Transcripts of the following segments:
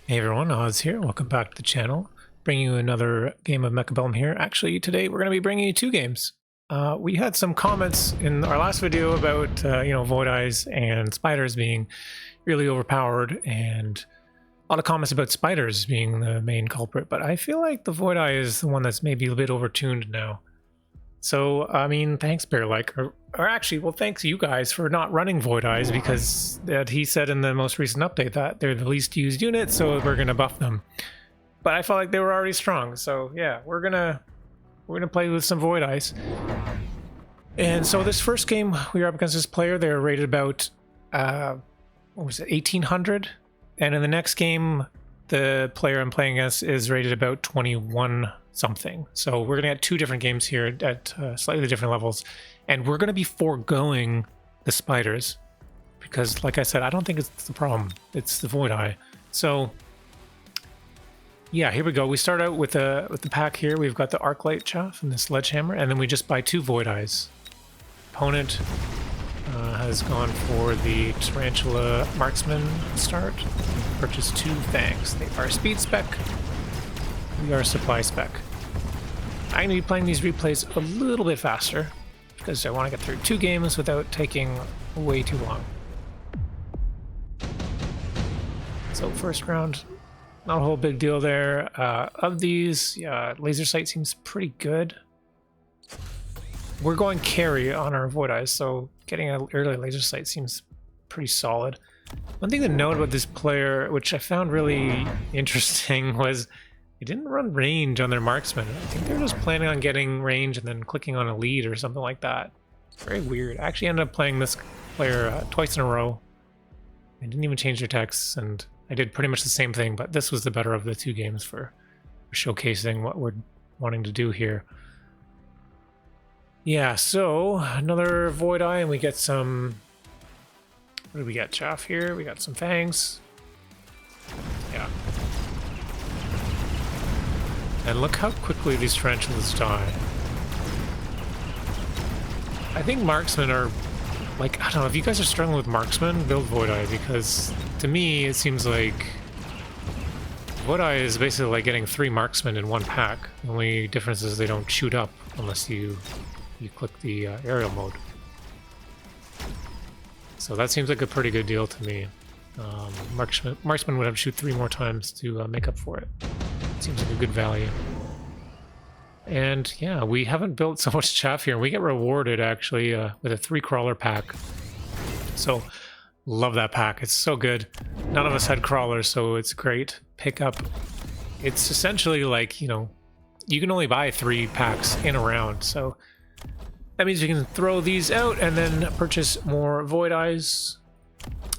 Hey everyone, Oz here. Welcome back to the channel. Bringing you another game of Mechabellum here. Actually, today we're going to be bringing you two games. We had some comments in our last video about, Void Eyes and spiders being really overpowered, and a lot of comments about spiders being the main culprit, but I feel like the Void Eye is the one that's maybe a bit overtuned now. So, I mean, thanks, Bearlike. Or actually, well, thanks you guys for not running Void Eyes, because he said in the most recent update that they're the least used unit, so we're gonna buff them. But I felt like they were already strong, so yeah, we're gonna play with some Void Eyes. And so this first game we were up against this player. They're rated about what was it, 1800, and in the next game, the player I'm playing against is rated about 21 something. So we're gonna get two different games here at slightly different levels, and we're gonna be foregoing the spiders because, like I said, I don't think it's the problem, it's the Void Eye. So yeah, here we go. We start out with the pack here. We've got the Arclight Chaff and the Sledgehammer, and then we just buy two Void Eyes. Opponent has gone for the Tarantula Marksman start. Purchase two Fangs. They are speed spec. We are supply spec. I'm going to be playing these replays a little bit faster because I want to get through two games without taking way too long. So first round, not a whole big deal there. Of these, laser sight seems pretty good. We're going carry on our Void Eyes, so getting an early laser sight seems pretty solid. One thing to note about this player, which I found really interesting, was they didn't run range on their marksman. I think they're just planning on getting range and then clicking on a lead or something like that. Very weird. I actually ended up playing this player twice in a row. They didn't even change their texts, and I did pretty much the same thing, but this was the better of the two games for showcasing what we're wanting to do here. Yeah, so another Void Eye, and we get some... What do we get? Chaff here. We got some Fangs. Yeah. And look how quickly these tarantulas die. I think marksmen are, like, I don't know, if you guys are struggling with marksmen, build Void Eye, because to me it seems like Void Eye is basically like getting three marksmen in one pack. The only difference is they don't shoot up unless you click the aerial mode. So that seems like a pretty good deal to me. Marksman would have to shoot three more times to make up for it. Seems like a good value. And yeah, we haven't built so much chaff here. We get rewarded actually with a 3-crawler pack. So love that pack. It's so good. None of us had crawlers, so it's great. Pick up. It's essentially like, you can only buy 3 packs in a round. So that means we can throw these out and then purchase more Void Eyes.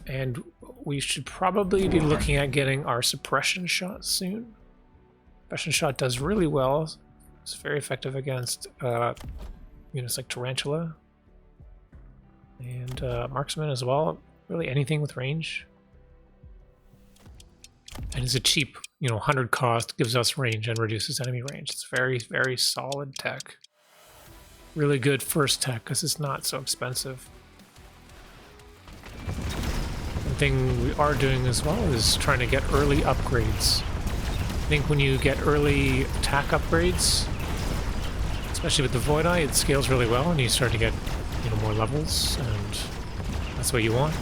And we should probably be looking at getting our suppression shot soon. Suppression shot does really well. It's very effective against units like Tarantula and Marksman as well. Really anything with range. And it's a cheap, 100 cost, gives us range and reduces enemy range. It's very, very solid tech. Really good first tech because it's not so expensive. One thing we are doing as well is trying to get early upgrades. I think when you get early attack upgrades, especially with the Void Eye, it scales really well and you start to get more levels, and that's what you want.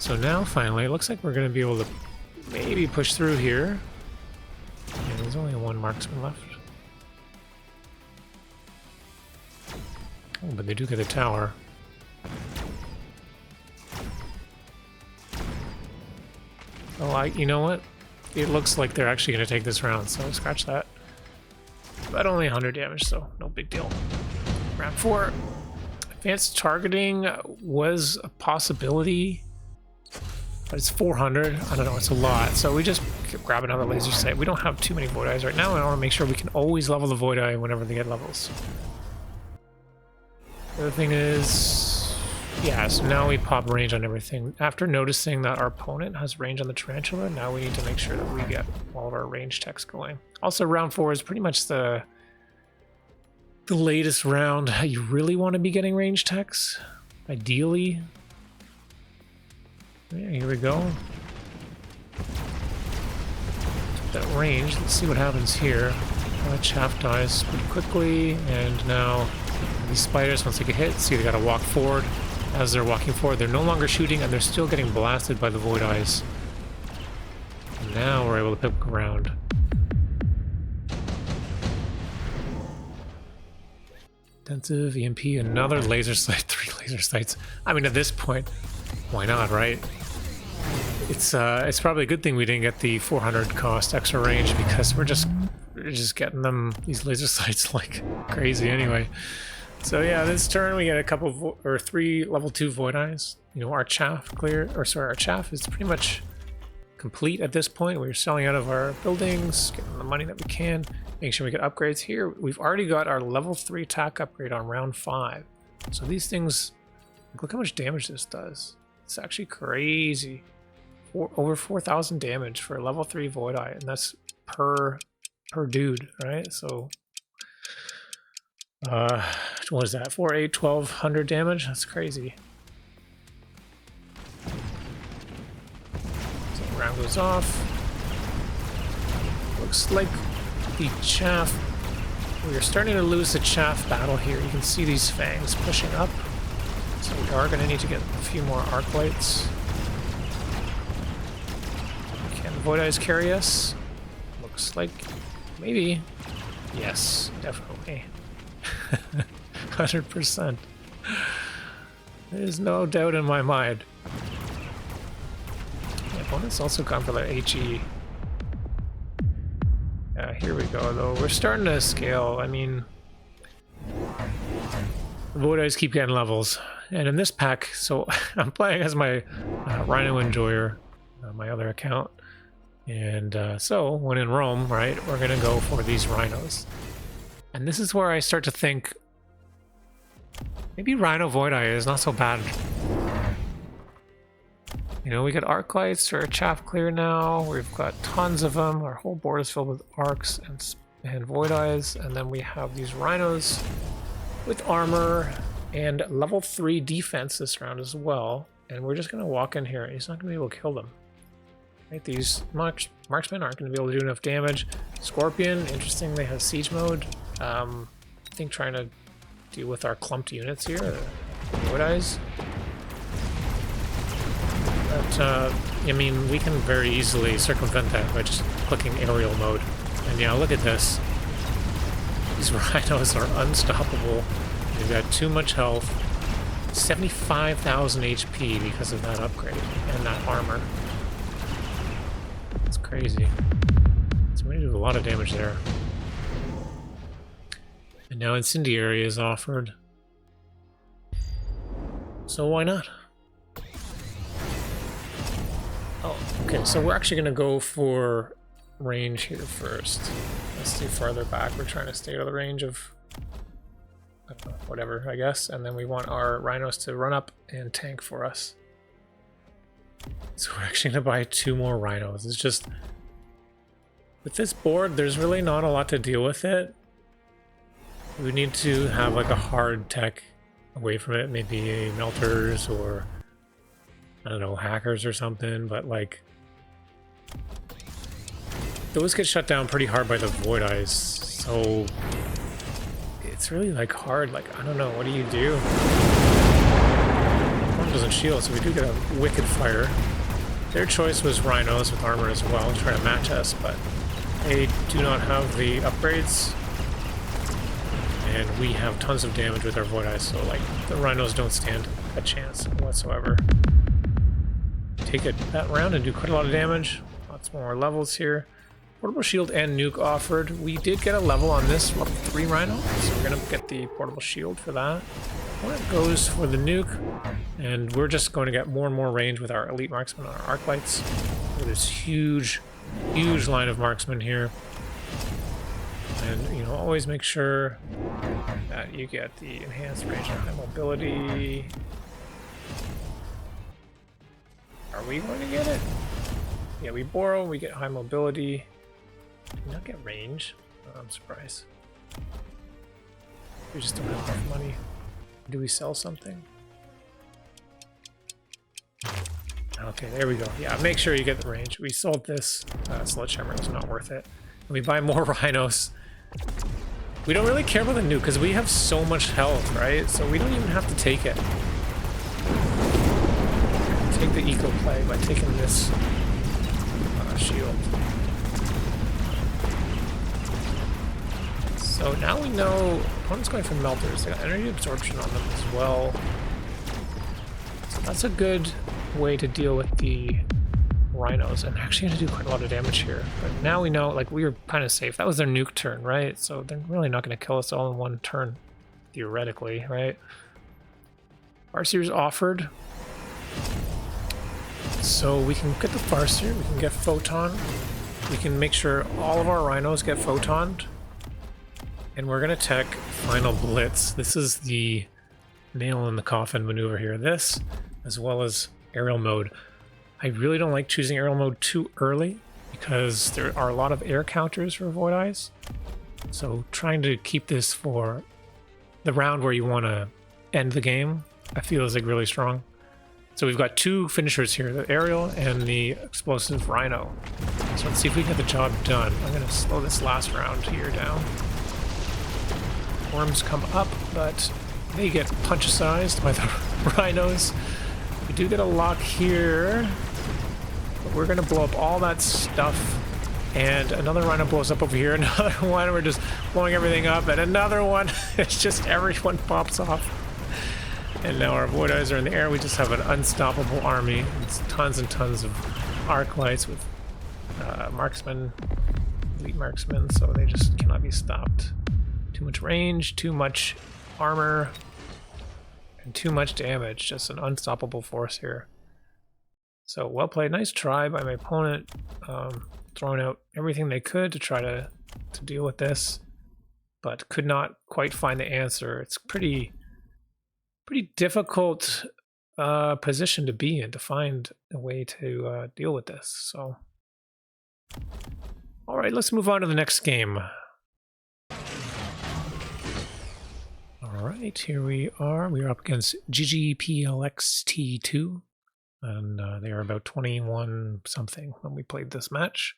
So now finally it looks like we're going to be able to maybe push through here. Yeah, there's only one marksman left. Oh, but they do get a tower. Oh, you know what? It looks like they're actually going to take this round, so scratch that. But only 100 damage, so no big deal. Round 4. Advanced targeting was a possibility, but it's 400. I don't know, it's a lot. So we just grab another laser sight. We don't have too many Void Eyes right now, and I want to make sure we can always level the Void Eye whenever they get levels. The other thing is, yeah, so now we pop range on everything. After noticing that our opponent has range on the Tarantula, now we need to make sure that we get all of our range techs going. Also, round 4 is pretty much the latest round you really want to be getting range techs, ideally. Yeah, here we go. that range. Let's see what happens here. Chaff dies pretty quickly, and now these spiders, once they get hit, see they gotta walk forward. As they're walking forward, they're no longer shooting, and they're still getting blasted by the Void Eyes. And now we're able to pick up ground. Intensive EMP, another laser sight, 3 laser sights. I mean, at this point, why not, right? It's probably a good thing we didn't get the 400 cost extra range, because we're just getting them, these laser sights, like crazy anyway. So yeah, this turn we get a couple or 3 level 2 Void Eyes. You know, our chaff our chaff is pretty much complete at this point. We're selling out of our buildings, getting the money that we can, making sure we get upgrades here. We've already got our level 3 attack upgrade on round 5. So these things, look how much damage this does. It's actually crazy. Over 4,000 damage for a level 3 Void Eye, and that's per dude, right? So what is that? 4, 8, 1,200 damage? That's crazy. So round goes off. Looks like the chaff, we are starting to lose the chaff battle here. You can see these fangs pushing up. So we are going to need to get a few more arc lights. Can the Void Eyes carry us? Looks like maybe. Yes, definitely. 100%. There's no doubt in my mind. The opponent's also gone for their HE. Yeah, here we go, though. We're starting to scale. I mean, the Void Eyes keep getting levels. And in this pack, so I'm playing as my Rhino Enjoyer, my other account. And so, when in Rome, right, we're going to go for these Rhinos. And this is where I start to think, maybe Rhino Void Eye is not so bad. You know, we got arc lights or chaff clear now. We've got tons of them. Our whole board is filled with arcs and Void Eyes. And then we have these Rhinos with armor and level 3 defense this round as well. And we're just going to walk in here. He's not going to be able to kill them. Right, these marksmen aren't going to be able to do enough damage. Scorpion, interesting, they have siege mode. I think trying to deal with our clumped units here, Void Eyes. But, I mean, we can very easily circumvent that by just clicking aerial mode. And yeah, look at this. These Rhinos are unstoppable. They've got too much health. 75,000 HP because of that upgrade and that armor. It's crazy. So we do a lot of damage there. And now Incendiary is offered. So why not? Oh, okay, so we're actually going to go for range here first. Let's see farther back. We're trying to stay out of the range of whatever, I guess. And then we want our Rhinos to run up and tank for us. So we're actually going to buy 2 more Rhinos. It's just, with this board, there's really not a lot to deal with it. We need to have like a hard tech away from it, maybe melters or, I don't know, hackers or something, but like, those get shut down pretty hard by the Void Eyes, so it's really like hard, like, I don't know, what do you do? One doesn't shield, so we do get a Wicked Fire. Their choice was Rhinos with armor as well, to try to match us, but they do not have the upgrades. And we have tons of damage with our Void Eyes, so like the Rhinos don't stand a chance whatsoever. Take it that round and do quite a lot of damage. Lots more levels here. Portable shield and nuke offered. We did get a level on this level 3 Rhino, so we're gonna get the portable shield for that. Opponent goes for the nuke, and we're just going to get more and more range with our elite marksmen on our arc lights. With this huge line of marksmen here. And, you know, always make sure that you get the enhanced range and high mobility. Are we going to get it? Yeah, we borrow, we get high mobility. Do we not get range? Oh, I'm surprised. We just don't have enough money. Do we sell something? Okay, there we go. Yeah, make sure you get the range. We sold this sledgehammer. It was not worth it. And we buy more rhinos. We don't really care about the nuke because we have so much health, right? So we don't even have to take it. Take the eco play by taking this shield. So now we know opponent's going for melters. They got energy absorption on them as well. So that's a good way to deal with the rhinos, and actually going to do quite a lot of damage here. But now we know, like, we were kind of safe. That was their nuke turn, right? So they're really not going to kill us all in one turn, theoretically, right? Farseer's offered. So we can get the Farseer, we can get Photon, we can make sure all of our rhinos get Photoned, and we're going to tech Final Blitz. This is the nail in the coffin maneuver here. This, as well as aerial mode. I really don't like choosing aerial mode too early because there are a lot of air counters for Void Eyes. So trying to keep this for the round where you want to end the game, I feel is like really strong. So we've got two finishers here, the aerial and the explosive rhino. So let's see if we get the job done. I'm going to slow this last round here down. Worms come up, but they get punch-sized by the rhinos. We do get a lock here, but we're going to blow up all that stuff. And another rhino blows up over here, another one, we're just blowing everything up, and another one. It's just everyone pops off. And now our Void Eyes are in the air. We just have an unstoppable army. It's tons and tons of arc lights with marksmen, elite marksmen, so they just cannot be stopped. Too much range, too much armor, and too much damage. Just an unstoppable force here. So well played. Nice try by my opponent, throwing out everything they could to try to deal with this, but could not quite find the answer. It's pretty difficult position to be in, to find a way to deal with this. So, all right, let's move on to the next game. All right, here we are. We are up against GGPLXT2, and they are about 21 something when we played this match.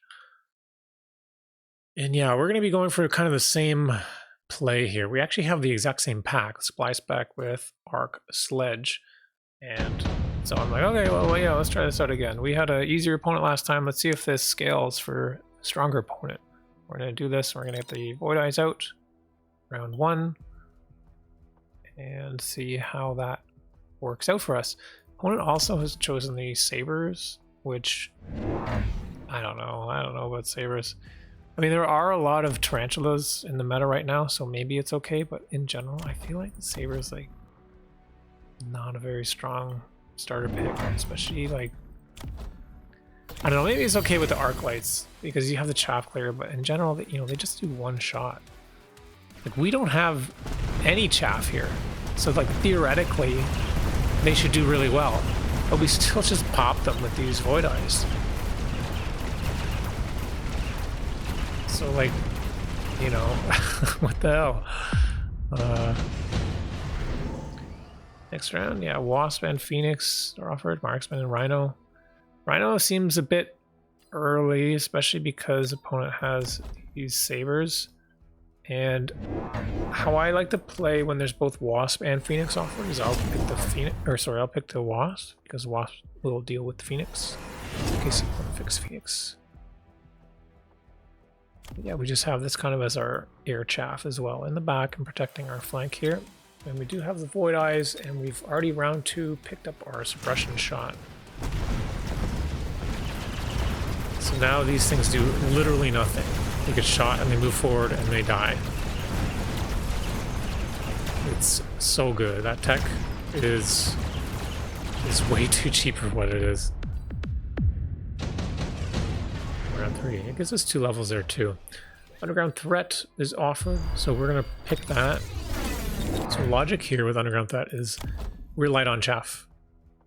And yeah, we're going to be going for kind of the same play here. We actually have the exact same pack, supply spec with arc sledge, and so I'm like, okay, well yeah, let's try this out again. We had an easier opponent last time. Let's see if this scales for a stronger opponent. We're going to do this. We're going to get the Void Eyes out round 1 and see how that works out for us. Opponent also has chosen the sabers, which I don't know about sabers. I mean, there are a lot of tarantulas in the meta right now, so maybe it's okay, but in general, I feel like the saber is like not a very strong starter pick, especially like, I don't know, maybe it's okay with the arc lights because you have the chaff clear, but in general, you know, they just do one shot. Like, we don't have any chaff here, so like theoretically, they should do really well, but we still just pop them with these Void Eyes. So, like, you know, what the hell? Next round, yeah, Wasp and Phoenix are offered, Marksman and Rhino. Rhino seems a bit early, especially because opponent has these sabers. And how I like to play when there's both Wasp and Phoenix offered is I'll pick the Phoenix, or sorry, I'll pick the Wasp, because Wasp will deal with the Phoenix in case you want to fix Phoenix. Yeah, we just have this kind of as our air chaff as well in the back and protecting our flank here. And we do have the Void Eyes, and we've already round 2 picked up our suppression shot. So now these things do literally nothing. They get shot and they move forward and they die. It's so good. That tech is way too cheap for what it is. Round 3. It gives us 2 levels there too. Underground Threat is offered, so we're gonna pick that. So logic here with Underground Threat is we're light on chaff,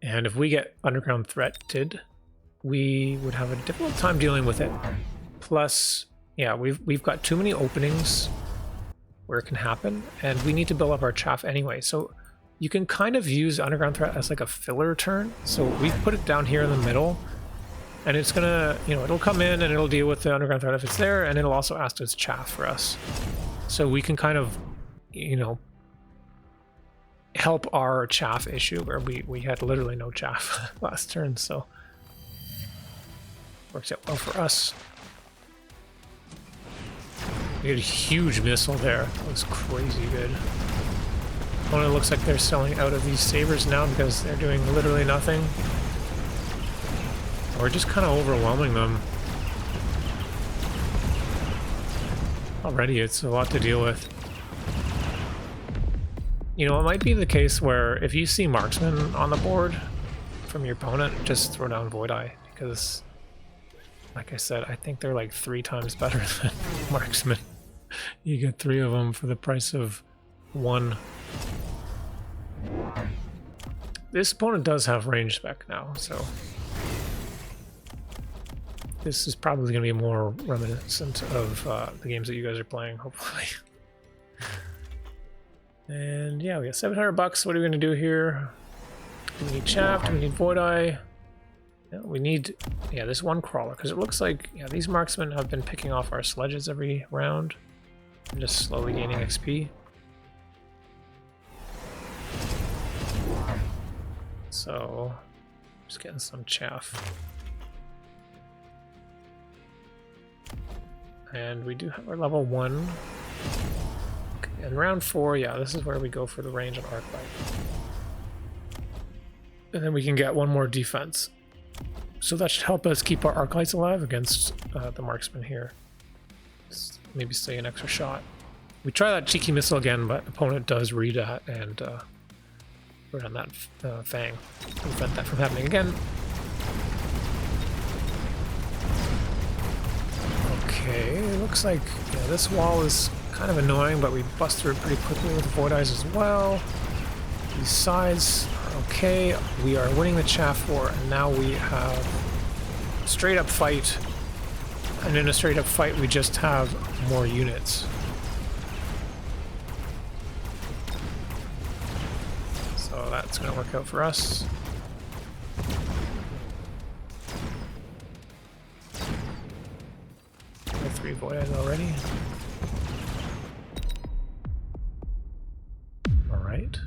and if we get Underground Threated, we would have a difficult time dealing with it. Plus, yeah, we've got too many openings where it can happen, and we need to build up our chaff anyway. So you can kind of use underground threat as like a filler turn. So we've put it down here in the middle, and it's gonna, you know, it'll come in and it'll deal with the underground threat if it's there, and it'll also act as chaff for us. So we can kind of, you know, help our chaff issue where we had literally no chaff last turn, so works out well for us. We had a huge missile there. That was crazy good. Well, it looks like they're selling out of these sabers now because they're doing literally nothing. We're just kind of overwhelming them. Already, it's a lot to deal with. You know, it might be the case where if you see marksman on the board from your opponent, just throw down Void Eye, because, like I said, I think they're like 3 times better than marksman. You get 3 of them for the price of 1. This opponent does have range spec now, so this is probably going to be more reminiscent of the games that you guys are playing, hopefully. And yeah, we got 700 bucks. What are we going to do here? Do we need chaff? Do we need Void Eye? Yeah, we need, yeah, this one crawler, because it looks like, yeah, these marksmen have been picking off our sledges every round and just slowly gaining XP. So, just getting some chaff. And we do have our level 1. Okay, and round 4, yeah, this is where we go for the range on Arclight. And then we can get 1 more defense. So that should help us keep our Arclights alive against the marksman here. Just maybe stay an extra shot. We try that cheeky missile again, but opponent does read that and put on that Fang to prevent that from happening again. Okay, it looks like, yeah, this wall is kind of annoying, but we bust through it pretty quickly with the Void Eyes as well. These sides are okay. We are winning the chaff war, and now we have a straight up fight. And in a straight up fight, we just have more units. So that's going to work out for us. We have 3 Void Eyes already. Alright.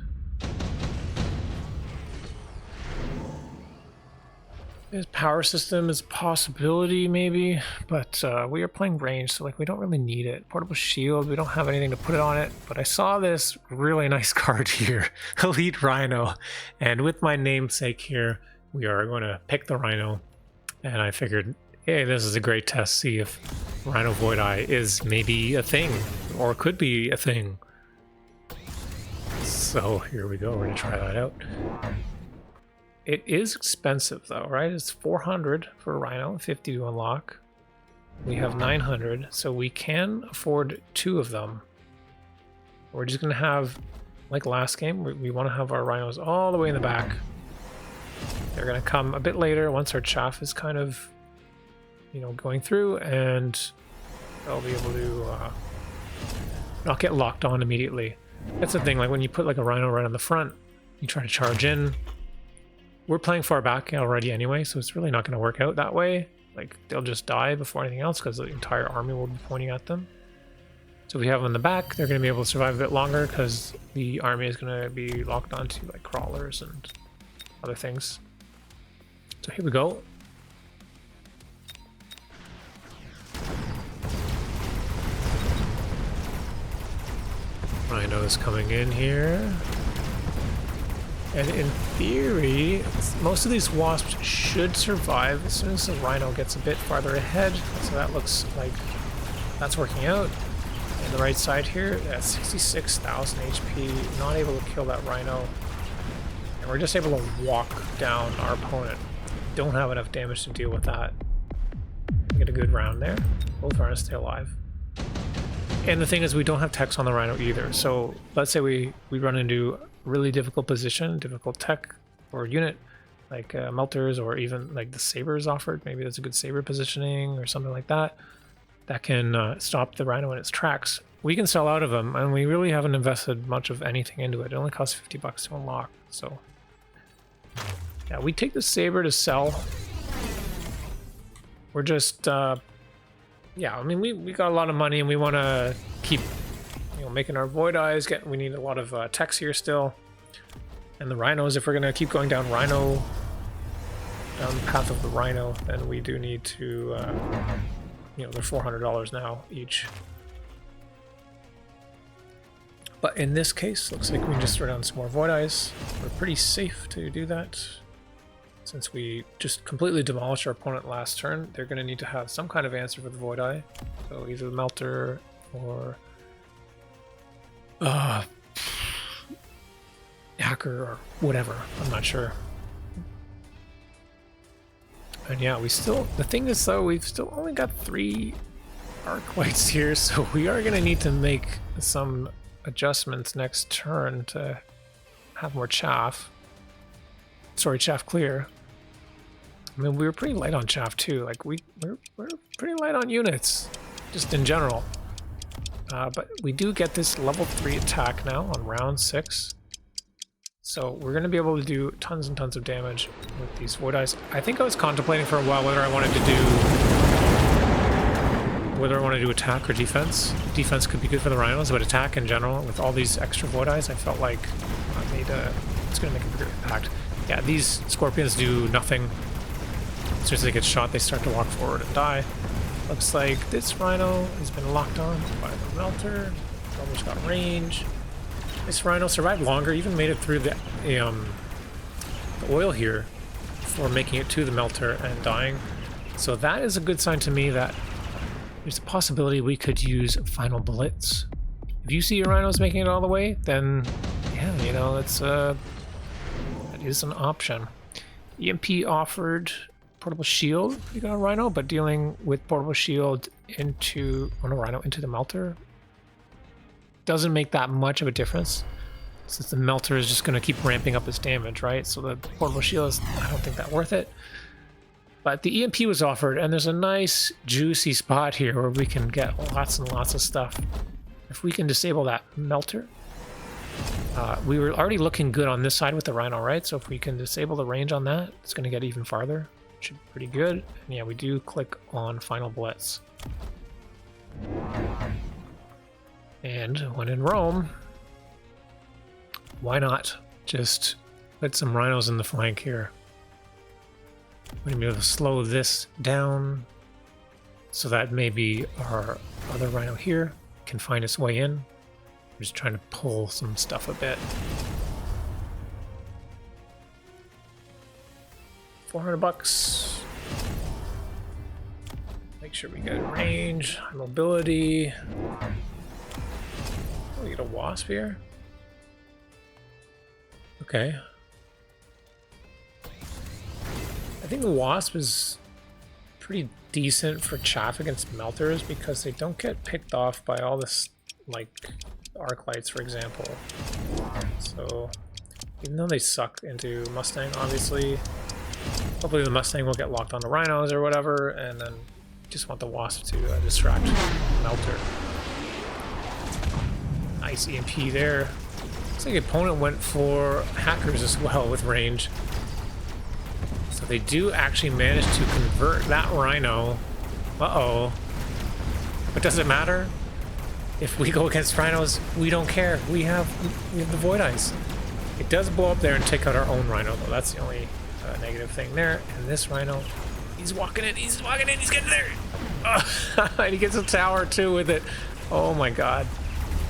This power system is a possibility, maybe, but we are playing range, so like we don't really need it. Portable shield, we don't have anything to put it on it, but I saw this really nice card here, Elite Rhino, and with my namesake here, we are going to pick the Rhino, and I figured, hey, this is a great test, see if Rhino Void Eye is maybe a thing, or could be a thing. So here we go, we're going to try that out. It is expensive though, right? It's 400 for a Rhino, 50 to unlock. We have 900, so we can afford 2 of them. We're just gonna have, like last game, we want to have our Rhinos all the way in the back. They're gonna come a bit later once our chaff is kind of, you know, going through, and they'll be able to not get locked on immediately. That's the thing, like when you put like a Rhino right on the front, you try to charge in. We're playing far back already anyway, so it's really not going to work out that way. Like, they'll just die before anything else because the entire army will be pointing at them. So if we have them in the back, they're going to be able to survive a bit longer because the army is going to be locked onto like crawlers and other things. So here we go. Rhino is coming in here. And in theory, most of these wasps should survive as soon as the Rhino gets a bit farther ahead. So that looks like that's working out. And the right side here, that's 66,000 HP, not able to kill that Rhino. And we're just able to walk down our opponent. Don't have enough damage to deal with that. Get a good round there. Both Rhinos stay alive. And the thing is, we don't have techs on the Rhino either. So let's say we run into really difficult position, difficult tech or unit, like melters, or even like the saber is offered. Maybe there's a good saber positioning or something like that. That can stop the Rhino in its tracks. we can sell out of them, and we really haven't invested much of anything into it. It only costs $50 to unlock, so yeah, we take the saber to sell. We're just yeah, I mean, we got a lot of money and we want to keep, you know, making our void eyes. We need a lot of techs here still, and the rhinos. If we're gonna keep going down down the path of the rhino, then we do need to, you know, they're $400 now each. But in this case, looks like we can just throw down some more void eyes. We're pretty safe to do that. Since we just completely demolished our opponent last turn, they're going to need to have some kind of answer for the void eye. So either the melter or hacker or whatever. I'm not sure. And yeah, we still, the thing is though, we've still only got 3 arc lights here, so we are going to need to make some adjustments next turn to have more chaff. Sorry, chaff clear. I mean, we were pretty light on chaff too. Like we're pretty light on units, just in general. But we do get this level 3 attack now on round 6. So we're going to be able to do tons and tons of damage with these void eyes. I think I was contemplating for a while whether I wanted to do attack or defense. Defense could be good for the rhinos, but attack in general, with all these extra void eyes, I felt like it's going to make a bigger impact. Yeah, these scorpions do nothing. As soon as they get shot, they start to walk forward and die. Looks like this rhino has been locked on by the melter. It's almost got range. This rhino survived longer, even made it through the oil here before making it to the melter and dying. So that is a good sign to me that there's a possibility we could use final blitz. If you see your rhinos making it all the way, then yeah, you know, that is an option. EMP offered portable shield. You got a rhino, but dealing with portable shield into rhino into the melter doesn't make that much of a difference, since the melter is just going to keep ramping up its damage, right? So the portable shield is, I don't think that worth it. But the EMP was offered, and there's a nice juicy spot here where we can get lots and lots of stuff. If we can disable that melter, we were already looking good on this side with the rhino, right? So if we can disable the range on that, it's going to get even farther. Should be pretty good. And yeah, we do click on final blitz. And when in Rome, why not just put some rhinos in the flank here? We're going to be able to slow this down so that maybe our other rhino here can find its way in. We're just trying to pull some stuff a bit. 400 bucks. Make sure we get range, high mobility. Oh, we get a wasp here. Okay. I think the wasp is pretty decent for chaff against melters because they don't get picked off by all this, like arc lights, for example. So even though they suck into Mustang, obviously, hopefully the Mustang will get locked on the rhinos or whatever, and then just want the wasp to distract melter. Nice EMP there. Looks like the opponent went for hackers as well with range. So they do actually manage to convert that rhino. Uh-oh. But does it matter? If we go against rhinos, we don't care. We have the void eyes. It does blow up there and take out our own rhino, though. That's the only negative thing there. And this rhino, he's walking in, he's getting there. Oh, and he gets a tower too with it. Oh my god.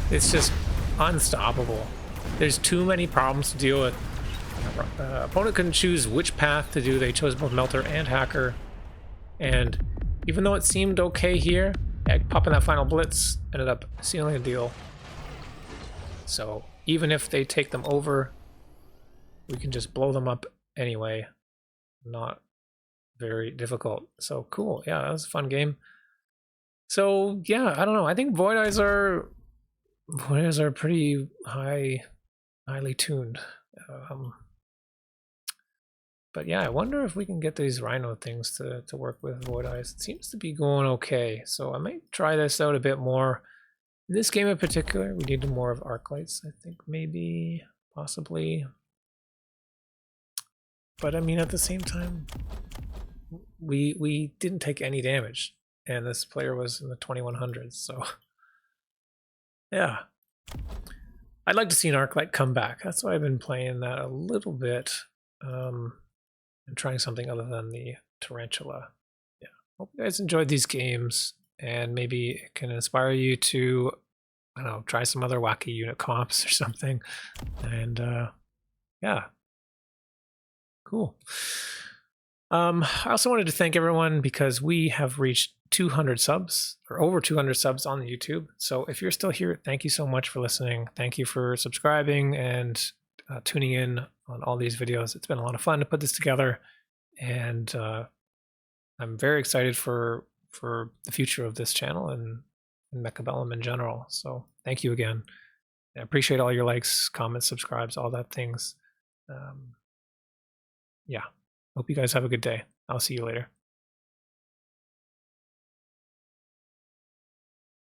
It's just unstoppable. There's too many problems to deal with. Opponent couldn't choose which path to do. They chose both melter and hacker. And even though it seemed okay here, popping that final blitz ended up sealing the deal. So even if they take them over, we can just blow them up anyway. Not very difficult. So cool. Yeah, that was a fun game. So yeah, I don't know. I think void eyes are pretty highly tuned. But yeah, I wonder if we can get these rhino things to work with void eyes. It seems to be going okay. So I might try this out a bit more. In this game in particular, we needed more of arc lights, I think, maybe, possibly. But I mean, at the same time, we didn't take any damage, and this player was in the 2100s, so yeah. I'd like to see an arc light come back. That's why I've been playing that a little bit, and trying something other than the tarantula. Yeah, hope you guys enjoyed these games, and maybe it can inspire you to, I don't know, try some other wacky unit comps or something. And yeah, cool. I also wanted to thank everyone because we have reached 200 subs, or over 200 subs on the YouTube. So if you're still here, thank you so much for listening. Thank you for subscribing and tuning in on all these videos. It's been a lot of fun to put this together, and I'm very excited for the future of this channel and Mechabellum in general. So thank you again. I appreciate all your likes, comments, subscribes, all that things. Yeah. Hope you guys have a good day. I'll see you later.